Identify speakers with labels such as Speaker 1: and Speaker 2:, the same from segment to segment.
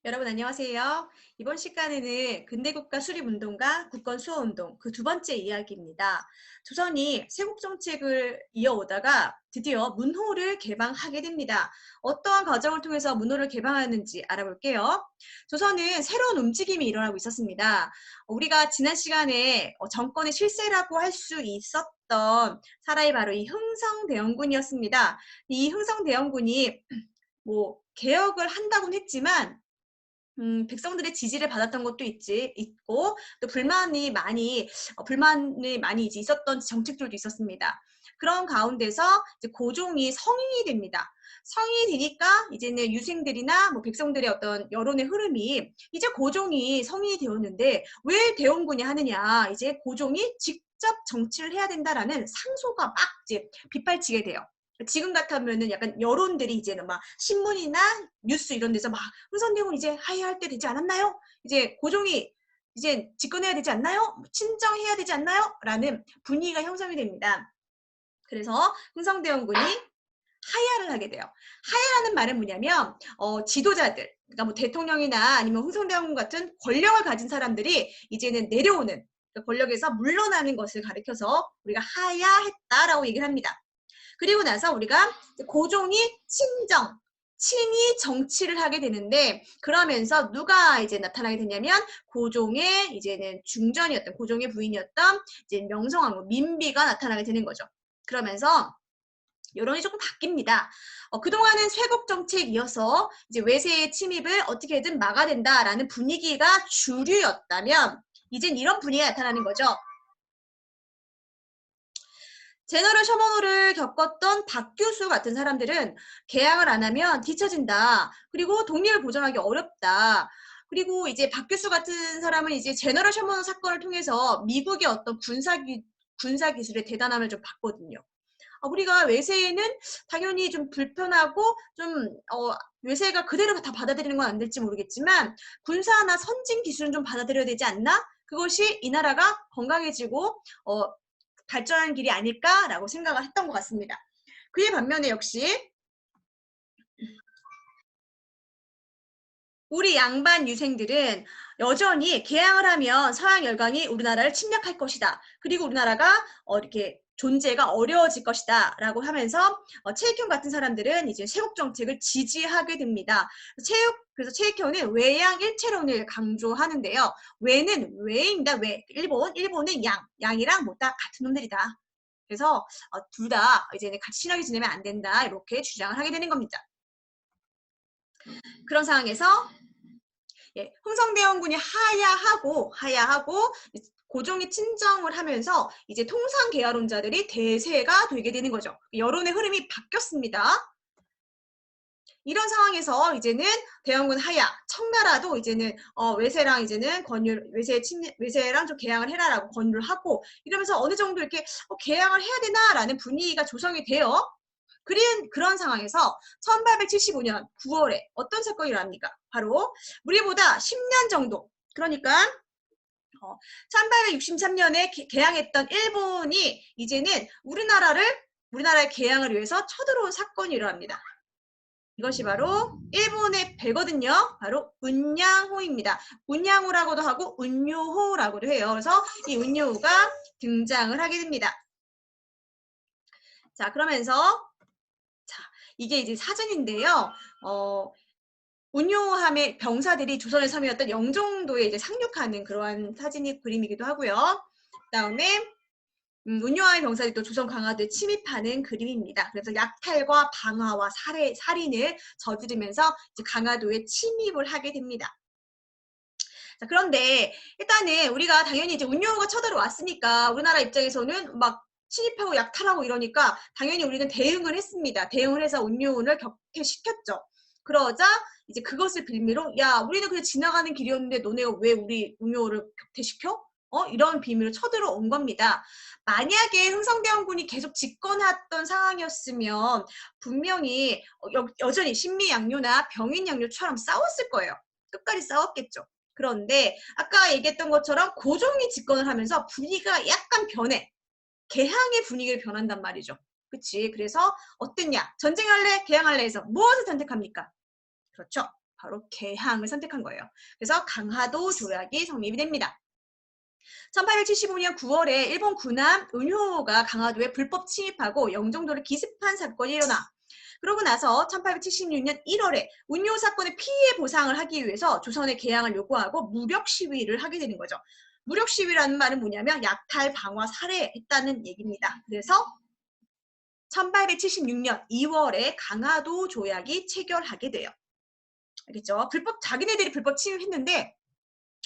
Speaker 1: 여러분 안녕하세요. 이번 시간에는 근대국가 수립운동과 국권수호운동 그 두 번째 이야기입니다. 조선이 세국정책을 이어오다가 드디어 문호를 개방하게 됩니다. 어떠한 과정을 통해서 문호를 개방하는지 알아볼게요. 조선은 새로운 움직임이 일어나고 있었습니다. 우리가 지난 시간에 정권의 실세라고 할 수 있었던 사람이 바로 이 흥성대원군이었습니다. 이 흥성대원군이 개혁을 한다고는 했지만 백성들의 지지를 받았던 것도 있고, 또 불만이 많이 이제 있었던 정책들도 있었습니다. 그런 가운데서 이제 고종이 성인이 됩니다. 성인이 되니까 이제는 유생들이나 백성들의 어떤 여론의 흐름이 이제 고종이 성인이 되었는데 왜 대원군이 하느냐, 이제 고종이 직접 정치를 해야 된다라는 상소가 막 이제 빗발치게 돼요. 지금 같으면은 약간 여론들이 이제는 막 신문이나 뉴스 이런 데서 막 흥선대원 이제 하야할 때 되지 않았나요? 이제 고종이 이제 집권해야 되지 않나요? 친정해야 되지 않나요? 라는 분위기가 형성이 됩니다. 그래서 흥성대원군이 하야를 하게 돼요. 하야라는 말은 뭐냐면 지도자들, 그러니까 뭐 대통령이나 아니면 흥성대원군 같은 권력을 가진 사람들이 이제는 내려오는, 그러니까 권력에서 물러나는 것을 가리켜서 우리가 하야했다라고 얘기를 합니다. 그리고 나서 우리가 고종이 친히 정치를 하게 되는데, 그러면서 누가 이제 나타나게 되냐면 고종의 이제는 중전이었던, 고종의 부인이었던 이제 명성황후 민비가 나타나게 되는 거죠. 그러면서 여론이 조금 바뀝니다. 그동안은 쇄국 정책이어서 이제 외세의 침입을 어떻게든 막아야 된다라는 분위기가 주류였다면, 이젠 이런 분위기가 나타나는 거죠. 제너럴 셔먼호를 겪었던 박교수 같은 사람들은 개항을 안 하면 뒤처진다. 그리고 독립을 보장하기 어렵다. 그리고 이제 박교수 같은 사람은 이제 제너럴 셔먼호 사건을 통해서 미국의 어떤 군사 기술의 대단함을 좀 봤거든요. 우리가 외세에는 당연히 좀 불편하고 좀 외세가 그대로 다 받아들이는 건 안 될지 모르겠지만 군사나 선진 기술은 좀 받아들여야 되지 않나? 그것이 이 나라가 건강해지고 발전하는 길이 아닐까라고 생각을 했던 것 같습니다. 그에 반면에 역시 우리 양반 유생들은 여전히 개항을 하면 서양 열강이 우리나라를 침략할 것이다. 그리고 우리나라가 이렇게 존재가 어려워질 것이다 라고 하면서 최익현 같은 사람들은 이제 쇄국 정책을 지지하게 됩니다. 그래서 최익현은 외양 일체론을 강조하는데요. 외는 외입니다. 외. 일본은 양이랑 뭐 다 같은 놈들이다. 그래서 둘 다 이제 같이 친하게 지내면 안 된다, 이렇게 주장을 하게 되는 겁니다. 그런 상황에서 흥성대원군이 하야하고 고종이 친정을 하면서 이제 통상계야론자들이 대세가 되게 되는 거죠. 여론의 흐름이 바뀌었습니다. 이런 상황에서 이제는 대원군 하야, 청나라도 이제는 외세랑 이제는 외세랑 좀 개항을 해라라고 권유를 하고, 이러면서 어느 정도 이렇게 개항을 해야 되나라는 분위기가 조성이 돼요. 그런 상황에서 1875년 9월에 어떤 사건이 일어납니까? 바로 우리보다 10년 정도, 그러니까 1863년에 개항했던 일본이 이제는 우리나라의 개항을 위해서 쳐들어온 사건이 일어납니다. 이것이 바로 일본의 배거든요. 바로 운양호입니다. 운양호라고도 하고 운요호라고도 해요. 그래서 이 운요호가 등장을 하게 됩니다. 자, 그러면서 이게 이제 사진인데요. 운요함의 병사들이 조선의 섬이었던 영종도에 이제 상륙하는 그러한 그림이기도 하고요. 그다음에 운요함의 병사들이 또 조선 강화도에 침입하는 그림입니다. 그래서 약탈과 방화와 살인을 저지르면서 이제 강화도에 침입을 하게 됩니다. 자, 그런데 일단은 우리가 당연히 이제 운요호가 쳐들어왔으니까 우리나라 입장에서는 막 침입하고 약탈하고 이러니까 당연히 우리는 대응을 했습니다. 대응을 해서 운요호를 격퇴시켰죠. 그러자 이제 그것을 빌미로, 야, 우리는 그냥 지나가는 길이었는데 너네가 왜 우리 운요호를 격퇴시켜? 이런 비밀로 쳐들어온 겁니다. 만약에 흥성대원군이 계속 집권했던 상황이었으면 분명히 여전히 신미양요나 병인양요처럼 싸웠을 거예요. 끝까지 싸웠겠죠. 그런데 아까 얘기했던 것처럼 고종이 집권을 하면서 분위기가 약간 변해. 개항의 분위기를 변한단 말이죠. 그치? 그래서 어땠냐? 전쟁할래? 개항할래? 해서 무엇을 선택합니까? 그렇죠. 바로 개항을 선택한 거예요. 그래서 강화도 조약이 성립이 됩니다. 1875년 9월에 일본 군함 은효가 강화도에 불법 침입하고 영종도를 기습한 사건이 일어나 그러고 나서 1876년 1월에 운요 사건의 피해 보상을 하기 위해서 조선의 개항을 요구하고 무력 시위를 하게 되는 거죠. 무력 시위라는 말은 뭐냐면 약탈, 방화, 살해했다는 얘기입니다. 그래서 1876년 2월에 강화도 조약이 체결하게 돼요. 알겠죠? 자기네들이 불법 침입했는데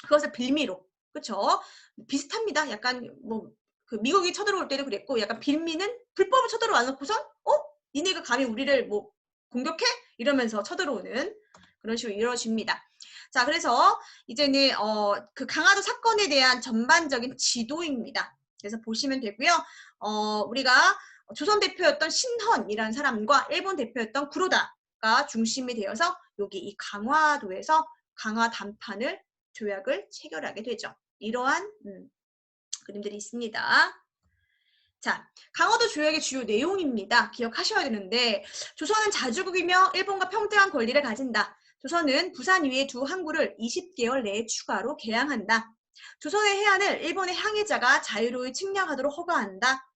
Speaker 1: 그것을 빌미로, 그렇죠? 비슷합니다. 약간 그 미국이 쳐들어올 때도 그랬고 약간 빌미는 불법을 쳐들어와 놓고선 니네가 감히 우리를 공격해? 이러면서 쳐들어오는 그런 식으로 이루어집니다. 자, 그래서 이제는 그 강화도 사건에 대한 전반적인 지도입니다. 그래서 보시면 되고요. 우리가 조선 대표였던 신헌이라는 사람과 일본 대표였던 구로다가 중심이 되어서 여기 이 강화도에서 강화 담판을 조약을 체결하게 되죠. 이러한 그림들이 있습니다. 자, 강화도 조약의 주요 내용입니다. 기억하셔야 되는데 조선은 자주국이며 일본과 평등한 권리를 가진다. 조선은 부산 위에 두 항구를 20개월 내에 추가로 개항한다. 조선의 해안을 일본의 항해자가 자유로이 측량하도록 허가한다.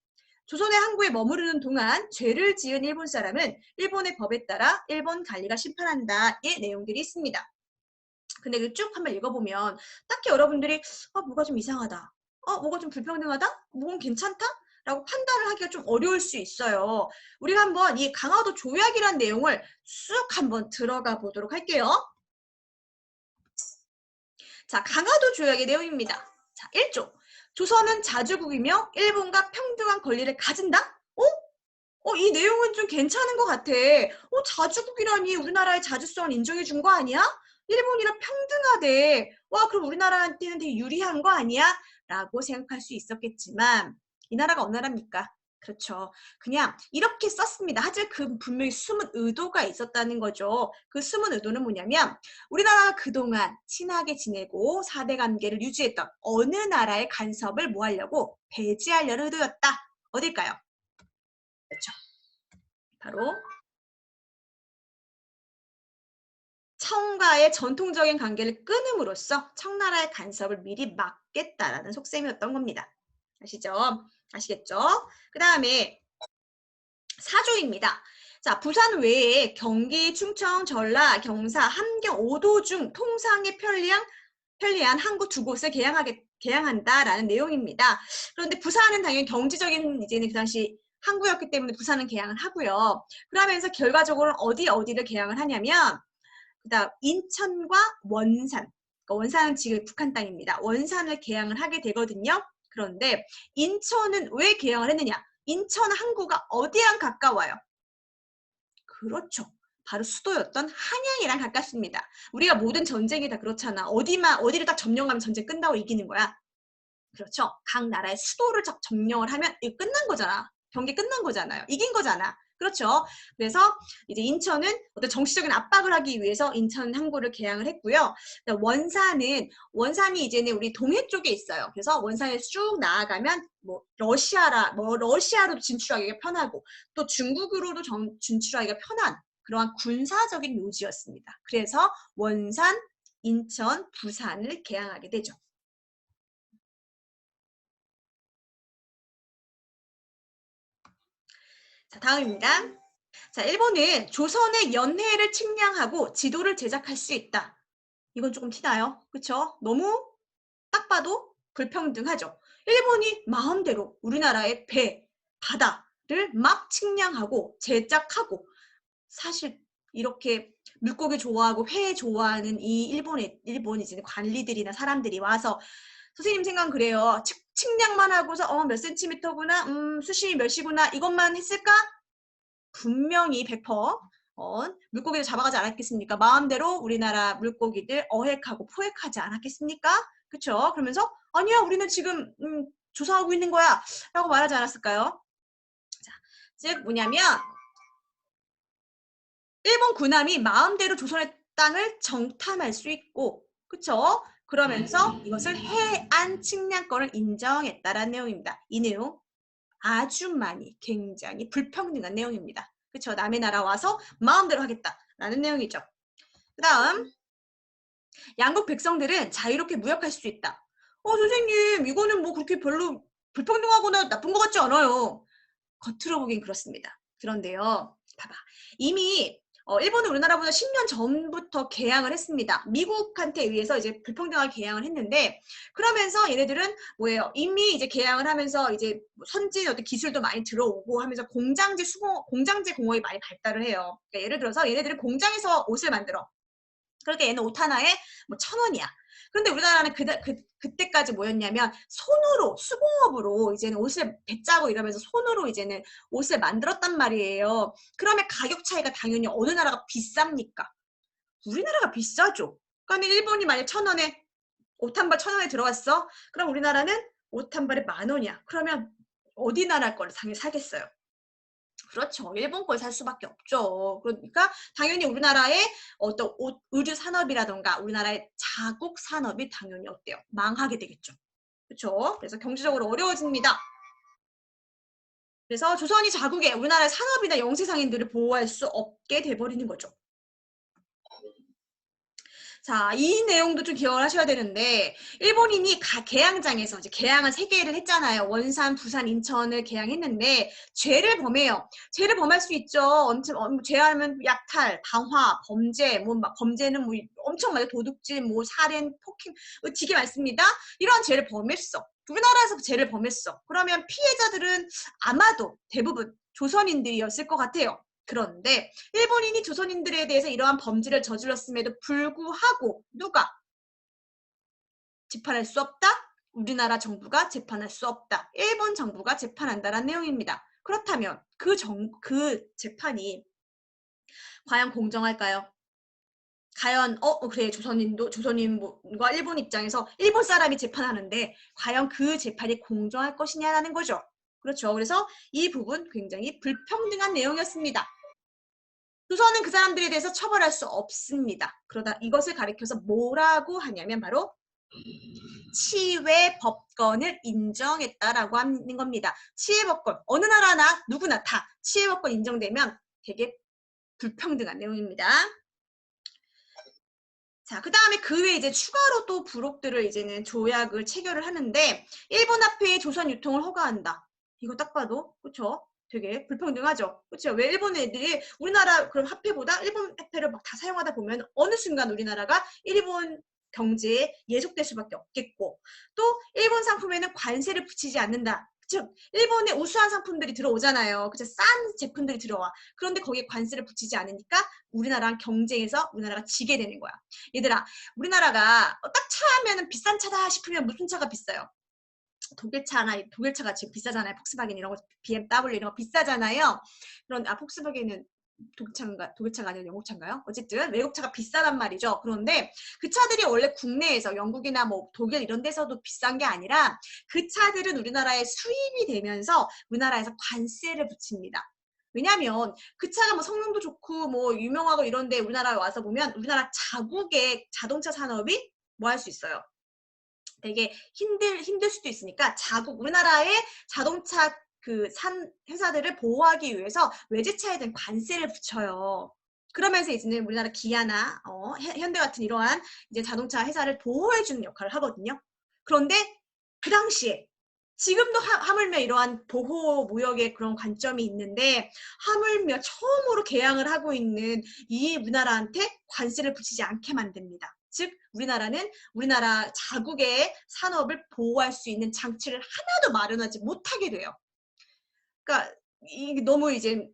Speaker 1: 조선의 항구에 머무르는 동안 죄를 지은 일본 사람은 일본의 법에 따라 일본 관리가 심판한다의 내용들이 있습니다. 근데 쭉 한번 읽어보면 딱히 여러분들이 뭐가 좀 이상하다, 뭐가 좀 불평등하다, 뭐가 괜찮다? 라고 판단을 하기가 좀 어려울 수 있어요. 우리가 한번 이 강화도 조약이란 내용을 쑥 한번 들어가 보도록 할게요. 자, 강화도 조약의 내용입니다. 자, 1조. 조선은 자주국이며 일본과 평등한 권리를 가진다? 이 내용은 좀 괜찮은 것 같아. 자주국이라니 우리나라의 자주성을 인정해 준 거 아니야? 일본이랑 평등하대. 와, 그럼 우리나라한테는 되게 유리한 거 아니야? 라고 생각할 수 있었겠지만 이 나라가 어느 나라입니까? 그렇죠. 그냥 이렇게 썼습니다. 하지만 그 분명히 숨은 의도가 있었다는 거죠. 그 숨은 의도는 뭐냐면 우리나라가 그동안 친하게 지내고 사대 관계를 유지했던 어느 나라의 간섭을 뭐 하려고? 배제하려는 의도였다. 어딜까요? 그렇죠. 바로 청과의 전통적인 관계를 끊음으로써 청나라의 간섭을 미리 막겠다라는 속셈이었던 겁니다. 아시죠? 아시겠죠? 그 다음에 4조입니다. 자, 부산 외에 경기, 충청, 전라, 경사, 함경, 오도 중 통상에 편리한 항구 두 곳을 개항한다라는 내용입니다. 그런데 부산은 당연히 경제적인 이제는 그 당시 항구였기 때문에 부산은 개항을 하고요. 그러면서 결과적으로 어디를 개항을 하냐면 그다음 인천과 원산. 그러니까 원산은 지금 북한 땅입니다. 원산을 개항을 하게 되거든요. 그런데 인천은 왜 개항을 했느냐? 인천 항구가 어디랑 가까워요? 그렇죠. 바로 수도였던 한양이랑 가깝습니다. 우리가 모든 전쟁이 다 그렇잖아. 어디를 딱 점령하면 전쟁 끝나고 이기는 거야. 그렇죠. 각 나라의 수도를 점령을 하면 이거 끝난 거잖아. 경기 끝난 거잖아요. 이긴 거잖아. 그렇죠. 그래서 이제 인천은 어떤 정치적인 압박을 하기 위해서 인천 항구를 개항을 했고요. 원산이 이제는 우리 동해 쪽에 있어요. 그래서 원산에 쭉 나아가면 러시아로 진출하기가 편하고 또 중국으로도 진출하기가 편한 그러한 군사적인 요지였습니다. 그래서 원산, 인천, 부산을 개항하게 되죠. 자, 다음입니다. 자, 일본은 조선의 연해를 측량하고 지도를 제작할 수 있다. 이건 조금 티나요? 그렇죠? 너무 딱 봐도 불평등하죠. 일본이 마음대로 우리나라의 배, 바다를 막 측량하고 제작하고 사실 이렇게 물고기 좋아하고 회 좋아하는 이 일본 이제 관리들이나 사람들이 와서 선생님 생각은 그래요. 측량만 하고서 몇 센티미터구나, 수심이 몇이구나 이것만 했을까? 분명히 100% 물고기를 잡아가지 않았겠습니까? 마음대로 우리나라 물고기들 어획하고 포획하지 않았겠습니까? 그쵸? 그러면서 아니야 우리는 지금 조사하고 있는 거야 라고 말하지 않았을까요? 자, 즉 뭐냐면 일본 군함이 마음대로 조선의 땅을 정탐할 수 있고 그쵸? 그러면서 이것을 해안 측량권을 인정했다라는 내용입니다. 이 내용 아주 많이 굉장히 불평등한 내용입니다. 그렇죠? 남의 나라 와서 마음대로 하겠다라는 내용이죠. 그 다음 양국 백성들은 자유롭게 무역할 수 있다. 선생님 이거는 뭐 그렇게 별로 불평등하거나 나쁜 것 같지 않아요. 겉으로 보긴 그렇습니다. 그런데요. 봐봐. 이미 일본은 우리나라보다 10년 전부터 개항을 했습니다. 미국한테 의해서 이제 불평등하게 개항을 했는데 그러면서 얘네들은 뭐예요? 이미 이제 개항을 하면서 이제 선진 어떤 기술도 많이 들어오고 하면서 공장제 공업이 많이 발달을 해요. 그러니까 예를 들어서 얘네들은 공장에서 옷을 만들어. 그러니까 얘는 옷 하나에 뭐 1,000원이야. 그런데 우리나라는 그때까지 뭐였냐면 손으로 수공업으로 이제는 옷을 배짜고 이러면서 손으로 이제는 옷을 만들었단 말이에요. 그러면 가격 차이가 당연히 어느 나라가 비쌉니까? 우리나라가 비싸죠. 그러니까 일본이 만약 1,000원에 옷 한 벌 1,000원에 들어왔어. 그럼 우리나라는 옷 한 벌에 10,000원이야. 그러면 어디 나라 걸 당연히 사겠어요. 그렇죠. 일본 걸 살 수밖에 없죠. 그러니까 당연히 우리나라의 어떤 옷, 의류 산업이라던가 우리나라의 자국 산업이 당연히 어때요? 망하게 되겠죠. 그렇죠. 그래서 경제적으로 어려워집니다. 그래서 조선이 자국에 우리나라의 산업이나 영세상인들을 보호할 수 없게 돼버리는 거죠. 자, 이 내용도 좀 기억을 하셔야 되는데 일본인이 개항장에서 이제 개항을 3개를 했잖아요. 원산, 부산, 인천을 개항했는데 죄를 범해요. 죄를 범할 수 있죠. 죄하면 약탈, 방화, 범죄, 범죄는 뭐 엄청 많아요. 도둑질, 뭐 살인, 폭행, 되게 많습니다. 이런 죄를 범했어. 우리나라에서 죄를 범했어. 그러면 피해자들은 아마도 대부분 조선인들이었을 것 같아요. 그런데 일본인이 조선인들에 대해서 이러한 범죄를 저질렀음에도 불구하고 누가 재판할 수 없다? 우리나라 정부가 재판할 수 없다. 일본 정부가 재판한다는 내용입니다. 그렇다면 그 재판이 과연 공정할까요? 과연 그래 조선인과 일본 입장에서 일본 사람이 재판하는데 과연 그 재판이 공정할 것이냐라는 거죠. 그렇죠. 그래서 이 부분 굉장히 불평등한 내용이었습니다. 조선은 그 사람들에 대해서 처벌할 수 없습니다. 그러다 이것을 가리켜서 뭐라고 하냐면 바로 치외법권을 인정했다라고 하는 겁니다. 치외법권, 어느 나라나 누구나 다 치외법권 인정되면 되게 불평등한 내용입니다. 자, 그 다음에 그 외에 이제 추가로 또 부록들을 이제는 조약을 체결을 하는데 일본 화폐의 조선 유통을 허가한다. 이거 딱 봐도 그렇죠? 되게 불평등하죠. 그렇죠? 왜 일본 애들이 우리나라 그런 화폐보다 일본 화폐를 막 다 사용하다 보면 어느 순간 우리나라가 일본 경제에 예속될 수밖에 없겠고 또 일본 상품에는 관세를 붙이지 않는다. 즉 일본의 우수한 상품들이 들어오잖아요. 그쵸? 싼 제품들이 들어와. 그런데 거기에 관세를 붙이지 않으니까 우리나라랑 경쟁에서 우리나라가 지게 되는 거야. 얘들아, 우리나라가 딱 차 하면은 비싼 차다 싶으면 무슨 차가 비싸요? 독일차가 지금 비싸잖아요. 폭스바겐 이런 거, BMW 이런 거 비싸잖아요. 그런 폭스바겐은 독일차가 아니라 영국차인가요? 어쨌든 외국차가 비싸단 말이죠. 그런데 그 차들이 원래 국내에서 영국이나 뭐 독일 이런 데서도 비싼 게 아니라 그 차들은 우리나라에 수입이 되면서 우리나라에서 관세를 붙입니다. 왜냐하면 그 차가 뭐 성능도 좋고 뭐 유명하고 이런데 우리나라에 와서 보면 우리나라 자국의 자동차 산업이 뭐 할 수 있어요. 되게 힘들 수도 있으니까 우리나라의 자동차 회사들을 보호하기 위해서 외제차에 대한 관세를 붙여요. 그러면서 이제는 우리나라 기아나 현대 같은 이러한 이제 자동차 회사를 보호해주는 역할을 하거든요. 그런데 그 당시에 지금도 하물며 이러한 보호 무역의 그런 관점이 있는데 하물며 처음으로 개항을 하고 있는 이 우리나라한테 관세를 붙이지 않게 만듭니다. 즉 우리나라는 우리나라 자국의 산업을 보호할 수 있는 장치를 하나도 마련하지 못하게 돼요. 그러니까 이게 너무 이제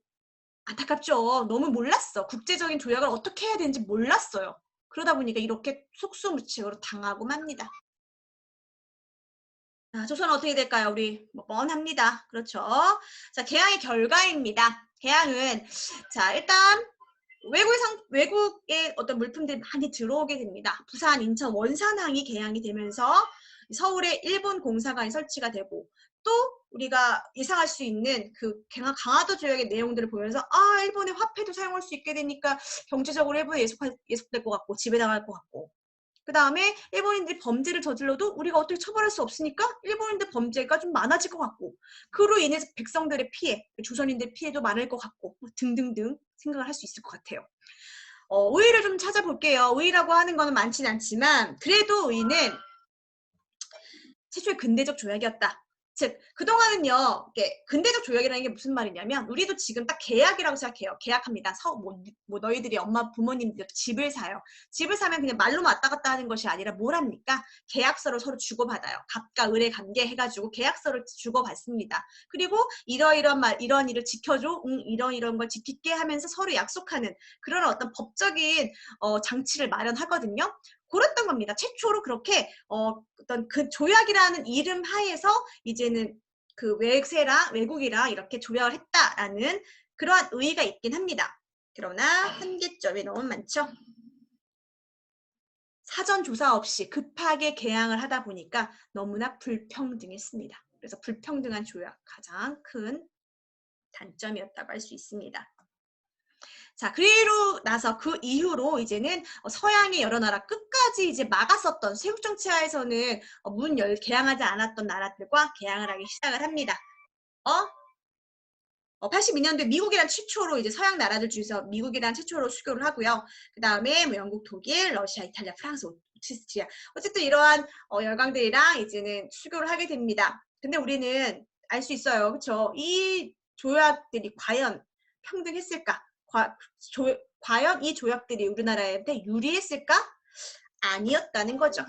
Speaker 1: 안타깝죠. 너무 몰랐어. 국제적인 조약을 어떻게 해야 되는지 몰랐어요. 그러다 보니까 이렇게 속수무책으로 당하고 맙니다. 자, 조선은 어떻게 될까요? 우리 뭐 뻔합니다. 그렇죠. 자, 개항의 결과입니다. 개항은 자 일단 외국의 어떤 물품들이 많이 들어오게 됩니다. 부산, 인천, 원산항이 개항이 되면서 서울에 일본 공사관이 설치가 되고 또 우리가 예상할 수 있는 그 강화도 조약의 내용들을 보면서 일본의 화폐도 사용할 수 있게 되니까 경제적으로 일본에 예속될 것 같고 지배당할 것 같고 그 다음에 일본인들이 범죄를 저질러도 우리가 어떻게 처벌할 수 없으니까 일본인들 범죄가 좀 많아질 것 같고 그로 인해서 백성들의 피해, 조선인들 피해도 많을 것 같고 등등등 생각을 할 수 있을 것 같아요. 의의를 좀 찾아볼게요. 의의라고 하는 거는 많진 않지만 그래도 의의는 최초의 근대적 조약이었다. 즉 그동안은요, 이게 근대적 조약이라는 게 무슨 말이냐면 우리도 지금 딱 계약이라고 생각해요. 계약합니다. 뭐 너희들이 엄마 부모님들 집을 사요. 집을 사면 그냥 말로만 왔다 갔다 하는 것이 아니라 뭘 합니까? 계약서를 서로 주고받아요. 갑과 을의 관계 해가지고 계약서를 주고받습니다. 그리고 이런 일을 지켜줘, 이런 걸 지킬게 하면서 서로 약속하는 그런 어떤 법적인 장치를 마련하거든요. 그랬던 겁니다. 최초로 그렇게 어떤 그 조약이라는 이름 하에서 이제는 그 외국이랑 이렇게 조약을 했다라는 그러한 의의가 있긴 합니다. 그러나 한계점이 너무 많죠. 사전 조사 없이 급하게 개항을 하다 보니까 너무나 불평등했습니다. 그래서 불평등한 조약 가장 큰 단점이었다고 할 수 있습니다. 자, 그리고 나서 그 이후로 이제는 서양의 여러 나라 끝까지 이제 막았었던 세국정치하에서는 개항하지 않았던 나라들과 개항을 하기 시작을 합니다. 82년도에 미국이란 최초로 이제 서양 나라들 중에서 미국이란 최초로 수교를 하고요. 그 다음에 뭐 영국, 독일, 러시아, 이탈리아, 프랑스, 오스트리아 어쨌든 이러한 열강들이랑 이제는 수교를 하게 됩니다. 근데 우리는 알 수 있어요. 그렇죠? 이 조약들이 과연 평등했을까? 과연 이 조약들이 우리나라한테 유리했을까? 아니었다는 거죠.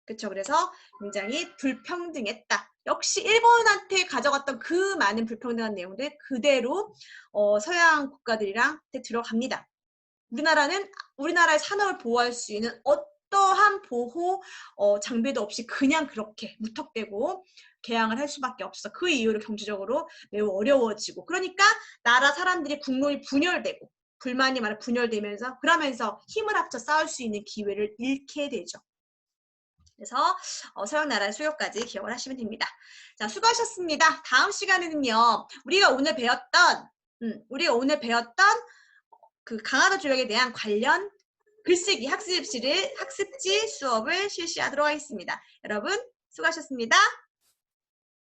Speaker 1: 그렇죠. 그래서 굉장히 불평등했다. 역시 일본한테 가져갔던 그 많은 불평등한 내용들 그대로 서양 국가들이랑 들어갑니다. 우리나라의 산업을 보호할 수 있는 어떠한 보호 장비도 없이 그냥 그렇게 무턱대고 개항을 할 수밖에 없어. 그 이후로 경제적으로 매우 어려워지고 그러니까 나라 사람들이 국론이 분열되고 불만이 많아 분열되면서 그러면서 힘을 합쳐 싸울 수 있는 기회를 잃게 되죠. 그래서 서양 나라의 수요까지 기억을 하시면 됩니다. 자, 수고하셨습니다. 다음 시간에는요. 우리가 오늘 배웠던 그 강화도 조약에 대한 관련 글쓰기 학습지 수업을 실시하도록 하겠습니다. 여러분 수고하셨습니다.